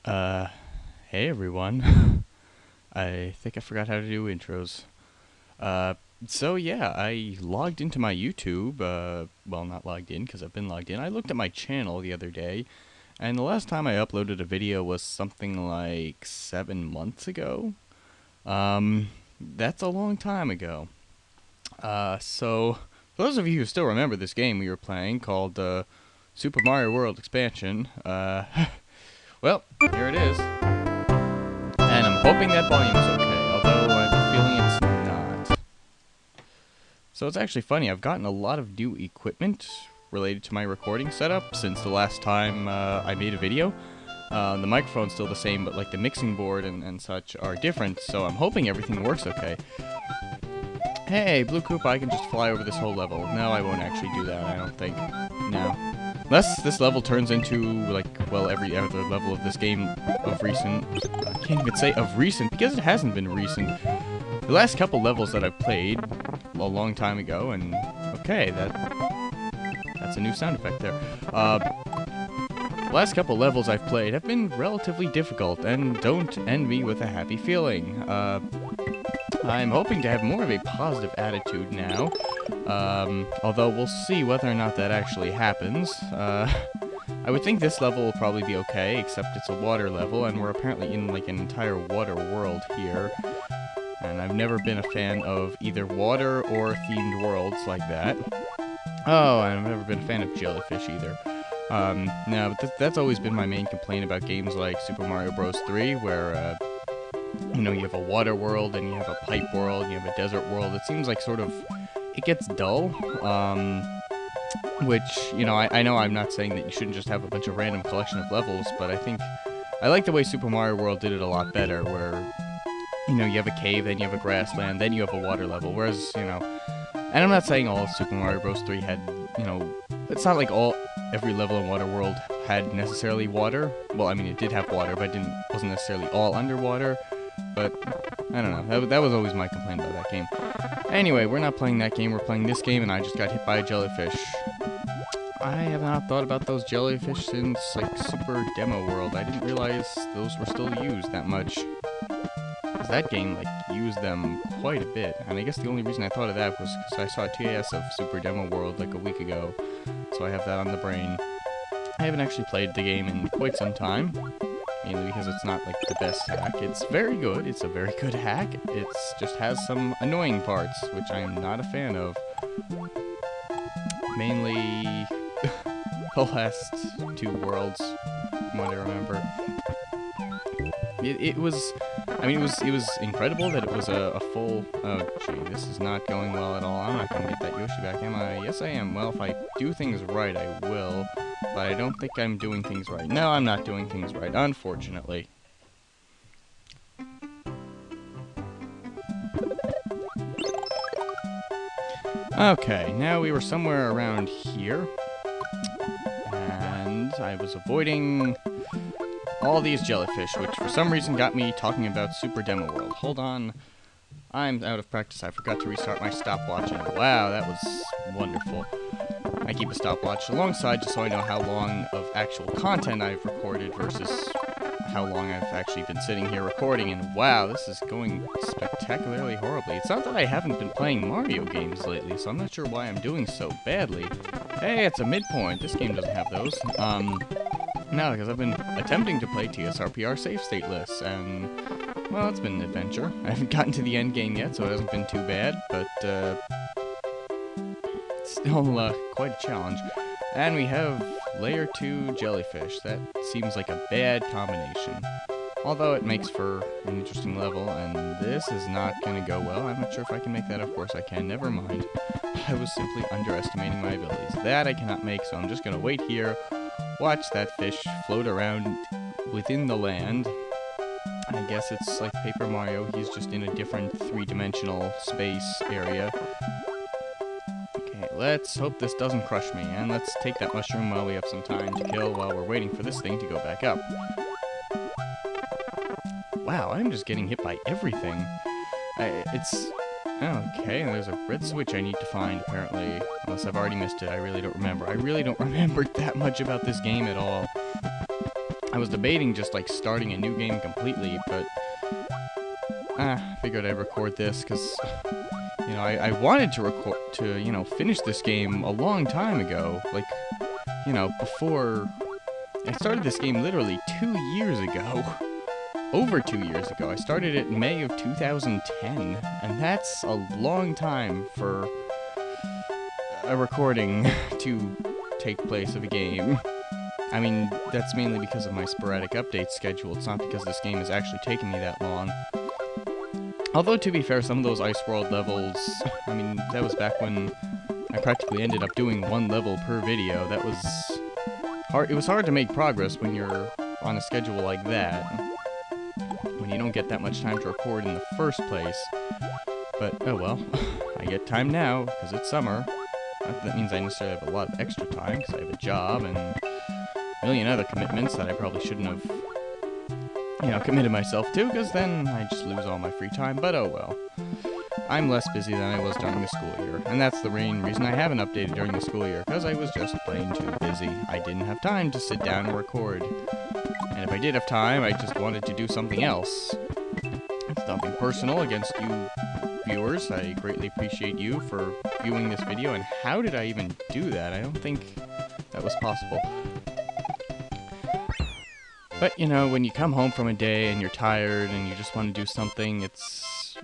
Uh, hey everyone. I think I forgot how to do intros. So yeah, I logged into my YouTube, well, not logged in, because I've been logged in. I looked at my channel the other day, and the last time I uploaded a video was something like 7 months ago. That's a long time ago. So, for those of you who still remember this game we were playing called, Super Mario World Expansion, well, here it is. And I'm hoping that volume is okay, although I have a feeling it's not. So it's actually funny, I've gotten a lot of new equipment related to my recording setup since the last time I made a video. The microphone's still the same, but like the mixing board and such are different, so I'm hoping everything works okay. Hey, Blue Koopa, I can just fly over this whole level. No, I won't actually do that, I don't think. No. Unless this level turns into, like, well, every other level of this game of recent. I can't even say of recent, because it hasn't been recent. The last couple levels that I've played a long time ago, and okay, that's a new sound effect there. The last couple levels I've played have been relatively difficult, and don't end me with a happy feeling. I'm hoping to have more of a positive attitude now, although we'll see whether or not that actually happens. I would think this level will probably be okay, except it's a water level, and we're apparently in like an entire water world here. And I've never been a fan of either water or themed worlds like that. Oh, and I've never been a fan of jellyfish either. No, but that's always been my main complaint about games like Super Mario Bros. 3, where, you know, you have a water world, and you have a pipe world, and you have a desert world. It seems like sort of, it gets dull, which, you know, I know I'm not saying that you shouldn't just have a bunch of random collection of levels, but I like the way Super Mario World did it a lot better, where, you know, you have a cave, then you have a grassland, then you have a water level, whereas, you know, and I'm not saying all of Super Mario Bros. 3 had, you know, it's not like every level in Water World had necessarily water. Well, I mean, it did have water, but wasn't necessarily all underwater. But, I don't know, that was always my complaint about that game. Anyway, we're not playing that game, we're playing this game, and I just got hit by a jellyfish. I have not thought about those jellyfish since, like, Super Demo World. I didn't realize those were still used that much. Because that game, like, used them quite a bit. And I guess the only reason I thought of that was because I saw a TAS of Super Demo World, like, a week ago. So I have that on the brain. I haven't actually played the game in quite some time. Mainly because it's not, like, the best hack. It's very good. It's a very good hack. It just has some annoying parts, which I am not a fan of. Mainly the last two worlds, from what I remember. It was, I mean, it was incredible that it was a full, oh gee, this is not going well at all. I'm not gonna get that Yoshi back, am I? Yes, I am. Well, if I do things right, I will. But I don't think I'm doing things right. No, I'm not doing things right, unfortunately. Okay, now we were somewhere around here. And I was avoiding all these jellyfish, which for some reason got me talking about Super Demo World. Hold on. I'm out of practice. I forgot to restart my stopwatch, and wow, that was wonderful. I keep a stopwatch alongside just so I know how long of actual content I've recorded versus how long I've actually been sitting here recording, and wow, this is going spectacularly horribly. It's not that I haven't been playing Mario games lately, so I'm not sure why I'm doing so badly. Hey, it's a midpoint. This game doesn't have those. No, because I've been attempting to play TSRPR save state lists, and, well, it's been an adventure. I haven't gotten to the end game yet, so it hasn't been too bad, but, still, quite a challenge. And we have Layer 2 jellyfish. That seems like a bad combination. Although it makes for an interesting level, and this is not going to go well. I'm not sure if I can make that. Of course I can. Never mind. I was simply underestimating my abilities. That I cannot make, so I'm just going to wait here, watch that fish float around within the land. I guess it's like Paper Mario. He's just in a different three-dimensional space area. Let's hope this doesn't crush me, and let's take that mushroom while we have some time to kill while we're waiting for this thing to go back up. Wow, I'm just getting hit by everything. It's... okay, there's a red switch I need to find, apparently. Unless I've already missed it, I really don't remember. I really don't remember that much about this game at all. I was debating just like starting a new game completely, but figured I'd record this because, you know, I wanted to you know, finish this game a long time ago. Like, you know, before I started this game literally 2 years ago. Over 2 years ago. I started it in May of 2010, and that's a long time for a recording to take place of a game. I mean, that's mainly because of my sporadic update schedule. It's not because this game is actually taking me that long. Although, to be fair, some of those Ice World levels, I mean, that was back when I practically ended up doing 1 level per video. That was hard. It was hard to make progress when you're on a schedule like that, when you don't get that much time to record in the first place. But, oh well, I get time now, because it's summer. Not that that means I necessarily have a lot of extra time, because I have a job and a million other commitments that I probably shouldn't have, you know, committed myself to, because then I just lose all my free time, but oh well. I'm less busy than I was during the school year, and that's the main reason I haven't updated during the school year, because I was just plain too busy. I didn't have time to sit down and record. And if I did have time, I just wanted to do something else. It's nothing personal against you viewers. I greatly appreciate you for viewing this video, and how did I even do that? I don't think that was possible. But, you know, when you come home from a day and you're tired and you just want to do something,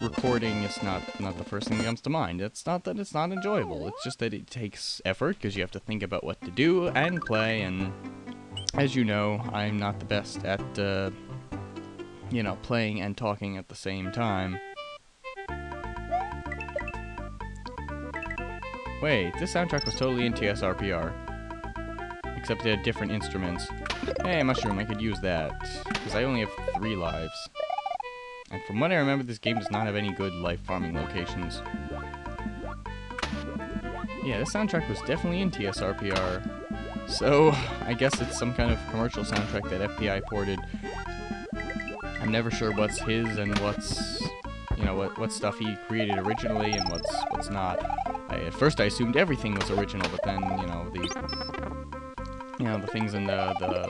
recording is not the first thing that comes to mind. It's not that it's not enjoyable, it's just that it takes effort, because you have to think about what to do and play, and as you know, I'm not the best at, you know, playing and talking at the same time. Wait, this soundtrack was totally in TSRPR. Except it had different instruments. Hey, Mushroom, I could use that, because I only have 3 lives. And from what I remember, this game does not have any good life farming locations. Yeah, this soundtrack was definitely in TSRPR. So, I guess it's some kind of commercial soundtrack that FPI ported. I'm never sure what's his and what's, you know, what stuff he created originally and what's not. At first I assumed everything was original, but then, you know, the things in the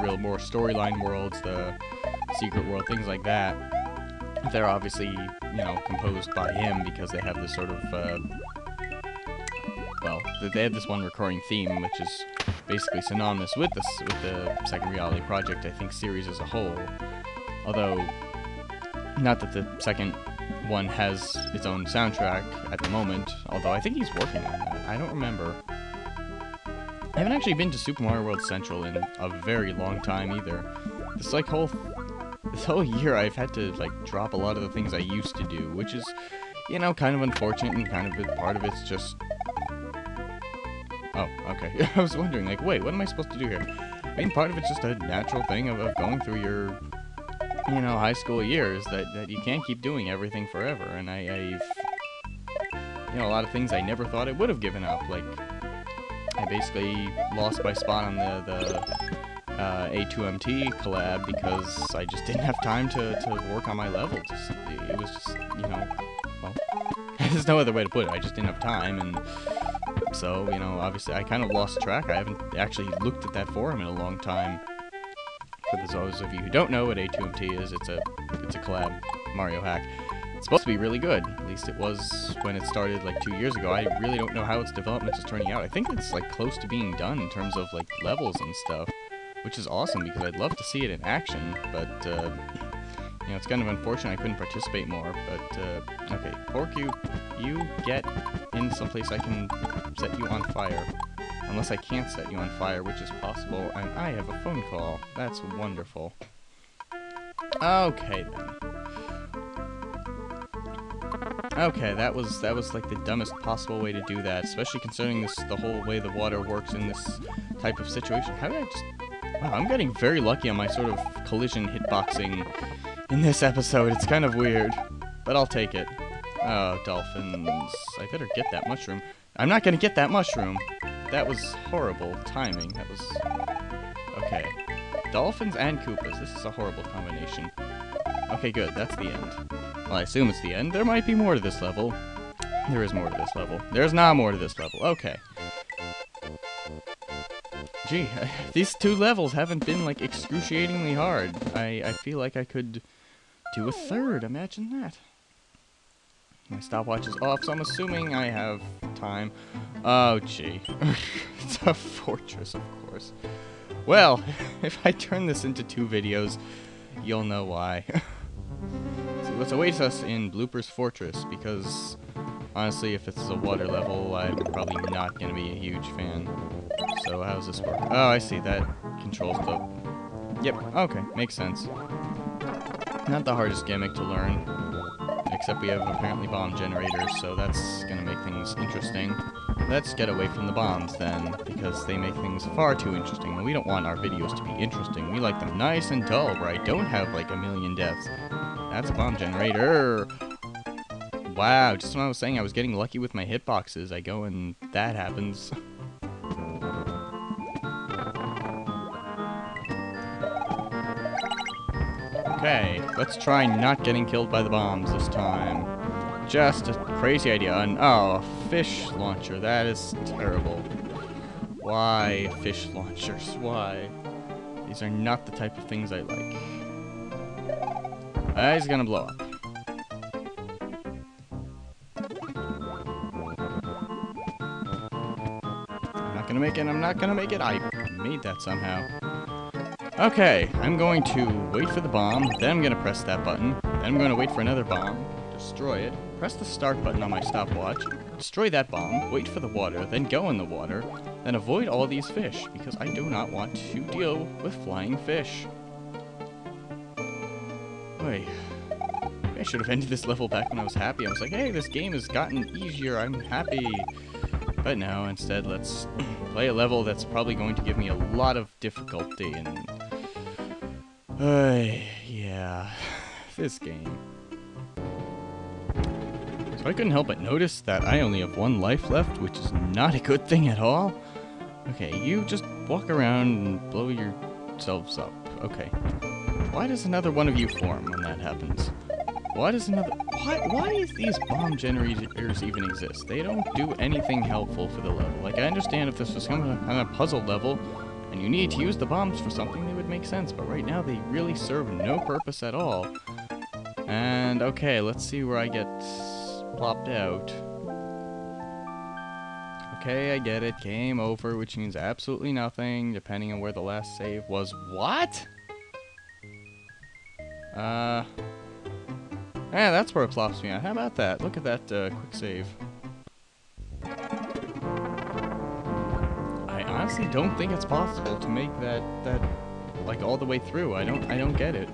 real more storyline worlds, the secret world, things like that, they're obviously, you know, composed by him because they have this sort of, well, they have this one recurring theme, which is basically synonymous with the Second Reality Project, I think, series as a whole. Although, not that the second one has its own soundtrack at the moment, although I think he's working on that. I don't remember. I haven't actually been to Super Mario World Central in a very long time either. This whole year I've had to like drop a lot of the things I used to do, which is, you know, kind of unfortunate, and kind of part of it's just... Oh, okay. I was wondering, like, wait, what am I supposed to do here? I mean, part of it's just a natural thing of going through your, you know, high school years, that you can't keep doing everything forever, and I've, you know, a lot of things I never thought I would have given up, like, I basically lost my spot on the A2MT collab because I just didn't have time to work on my level. It was just, you know, well, there's no other way to put it. I just didn't have time, and so, you know, obviously I kind of lost track. I haven't actually looked at that forum in a long time. For those of you who don't know what A2MT is, it's a collab Mario hack. It's supposed to be really good. At least it was when it started like 2 years ago. I really don't know how its development is turning out. I think it's like close to being done in terms of like levels and stuff, which is awesome because I'd love to see it in action, but you know, it's kind of unfortunate I couldn't participate more. But okay, Pork, you get in someplace I can set you on fire. Unless I can't set you on fire, which is possible, and I have a phone call. That's wonderful. Okay then. Okay, that was like the dumbest possible way to do that, especially considering the whole way the water works in this type of situation. How did I just... Wow, I'm getting very lucky on my sort of collision hitboxing in this episode. It's kind of weird, but I'll take it. Oh, dolphins. I better get that mushroom. I'm not gonna get that mushroom. That was horrible timing. That was... Okay. Dolphins and Koopas. This is a horrible combination. Okay, good. That's the end. Well, I assume it's the end. There might be more to this level. There is more to this level. There's not more to this level. Okay. Gee, these two levels haven't been, like, excruciatingly hard. I feel like I could do a third. Imagine that. My stopwatch is off, so I'm assuming I have time. Oh, gee. It's a fortress, of course. Well, if I turn this into 2 videos, you'll know why. See what awaits us in Blooper's Fortress, because honestly, if it's a water level, I'm probably not going to be a huge fan. So how does this work? Oh, I see. That controls the... Yep, okay, makes sense. Not the hardest gimmick to learn, except we have apparently bomb generators, so that's going to make things interesting. Let's get away from the bombs then, because they make things far too interesting, and we don't want our videos to be interesting. We like them nice and dull, where I don't have like a million deaths. That's a bomb generator. Wow, just when I was saying I was getting lucky with my hitboxes, I go and that happens. Okay, let's try not getting killed by the bombs this time. Just a crazy idea. Oh, a fish launcher. That is terrible. Why fish launchers? Why? These are not the type of things I like. He's gonna blow up. I'm not gonna make it. I'm not gonna make it. I made that somehow. Okay, I'm going to wait for the bomb, then I'm going to press that button, then I'm going to wait for another bomb, destroy it, press the start button on my stopwatch, destroy that bomb, wait for the water, then go in the water, then avoid all these fish, because I do not want to deal with flying fish. Wait, I should have ended this level back when I was happy. I was like, hey, this game has gotten easier, I'm happy. But no, instead, let's play a level that's probably going to give me a lot of difficulty, and... yeah, this game. So I couldn't help but notice that I only have 1 life left, which is not a good thing at all. Okay, you just walk around and blow yourselves up. Okay. Why does another one of you form when that happens? Why does another... Why do these bomb generators even exist? They don't do anything helpful for the level. Like, I understand if this was some kind of puzzle level, and you need to use the bombs for something, they would make sense. But right now, they really serve no purpose at all. And, okay, let's see where I get plopped out. Okay, I get it. Game over, which means absolutely nothing, depending on where the last save was. What? Yeah, that's where it plops me out. How about that? Look at that quick save. I honestly don't think it's possible to make that like all the way through. I don't get it.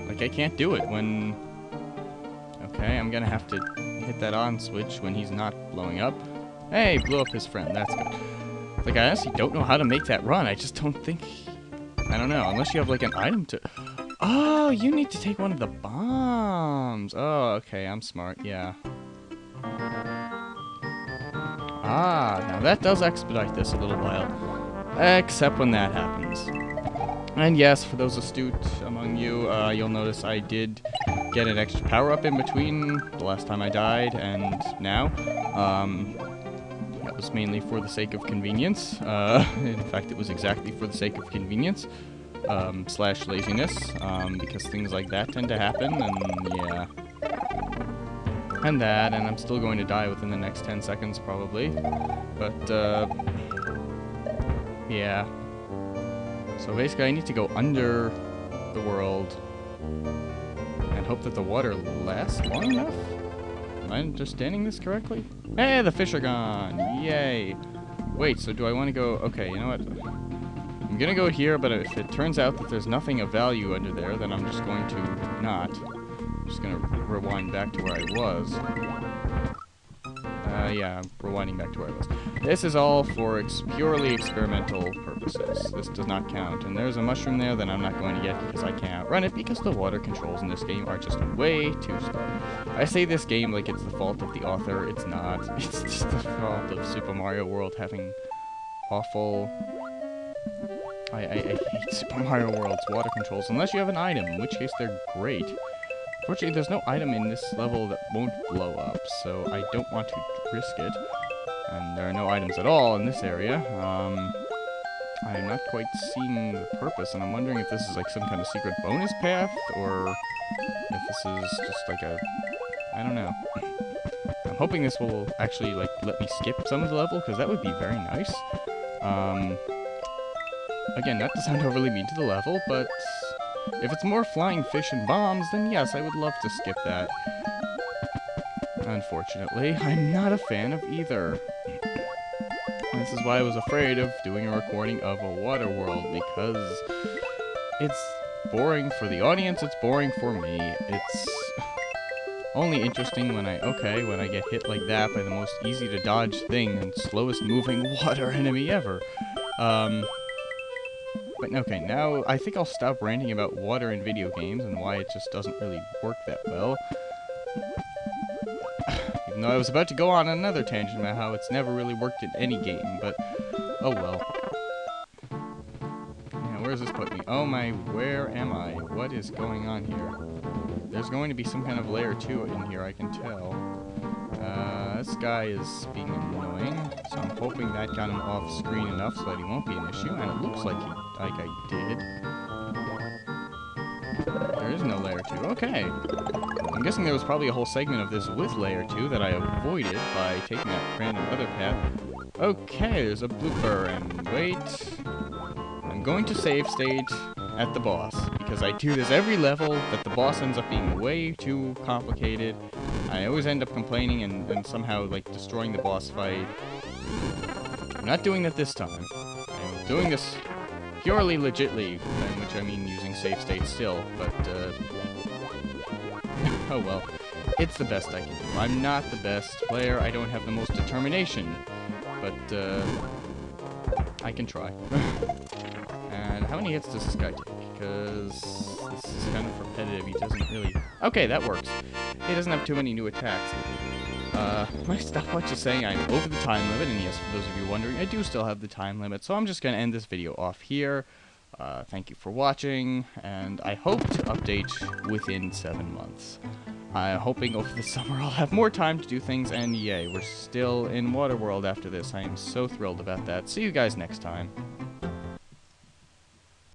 Like I can't do it when. Okay, I'm gonna have to hit that on switch when he's not blowing up. Hey, blew up his friend. That's good. Like I honestly don't know how to make that run. I just don't think. I don't know unless you have like an item to. Oh, you need to take one of the bombs. Oh, okay, I'm smart, yeah. Ah, now that does expedite this a little while. Except when that happens. And yes, for those astute among you, you'll notice I did get an extra power-up in between the last time I died and now. That was mainly for the sake of convenience. In fact, it was exactly for the sake of convenience. Slash laziness, because things like that tend to happen, and yeah. And I'm still going to die within the next 10 seconds, probably. But, yeah. So basically, I need to go under the world and hope that the water lasts long enough? Am I understanding this correctly? Hey, the fish are gone! Yay! Wait, so do I want to go... Okay, you know what? I'm gonna go here, but if it turns out that there's nothing of value under there, then I'm just going to not. I'm just gonna rewind back to where I was. Yeah, I'm rewinding back to where I was. This is all for purely experimental purposes. This does not count. And there's a mushroom there that I'm not going to get because I can't run it because the water controls in this game are just way too slow. I say this game like it's the fault of the author. It's not. It's just the fault of Super Mario World having awful... I hate Super Mario World's water controls, unless you have an item, in which case they're great. Fortunately, there's no item in this level that won't blow up, so I don't want to risk it. And there are no items at all in this area. not quite seeing the purpose, and I'm wondering if this is like some kind of secret bonus path, or if this is just like a... I don't know. I'm hoping this will actually like let me skip some of the level, because that would be very nice. Again, not to sound overly mean to the level, but if it's more flying fish and bombs, then yes, I would love to skip that. Unfortunately, I'm not a fan of either. This is why I was afraid of doing a recording of a water world, because it's boring for the audience, it's boring for me. It's only interesting when I get hit like that by the most easy to dodge thing and slowest moving water enemy ever. But okay, now I think I'll stop ranting about water in video games and why it just doesn't really work that well. Even though I was about to go on another tangent about how it's never really worked in any game, but oh well. Yeah, where does this put me? Oh my, where am I? What is going on here? There's going to be some kind of layer 2 in here, I can tell. This guy is being annoying, so I'm hoping that got him off screen enough so that he won't be an issue, and it looks like I did. There is no layer 2. Okay. I'm guessing there was probably a whole segment of this with layer 2 that I avoided by taking that random other path. Okay, there's a blooper, and wait. I'm going to save state at the boss, because I do this every level, that the boss ends up being way too complicated. I always end up complaining and somehow, like, destroying the boss fight. I'm not doing that this time. I'm doing this purely legitly, which I mean using save state still, but, oh well. It's the best I can do. I'm not the best player, I don't have the most determination, but, I can try. And how many hits does this guy take? Because this is kind of repetitive. He doesn't really... Okay, that works. He doesn't have too many new attacks. My stopwatch is saying I'm over the time limit, and yes, for those of you wondering, I do still have the time limit, so I'm just going to end this video off here. Thank you for watching, and I hope to update within 7 months. I'm hoping over the summer I'll have more time to do things, and yay, we're still in Waterworld after this. I am so thrilled about that. See you guys next time.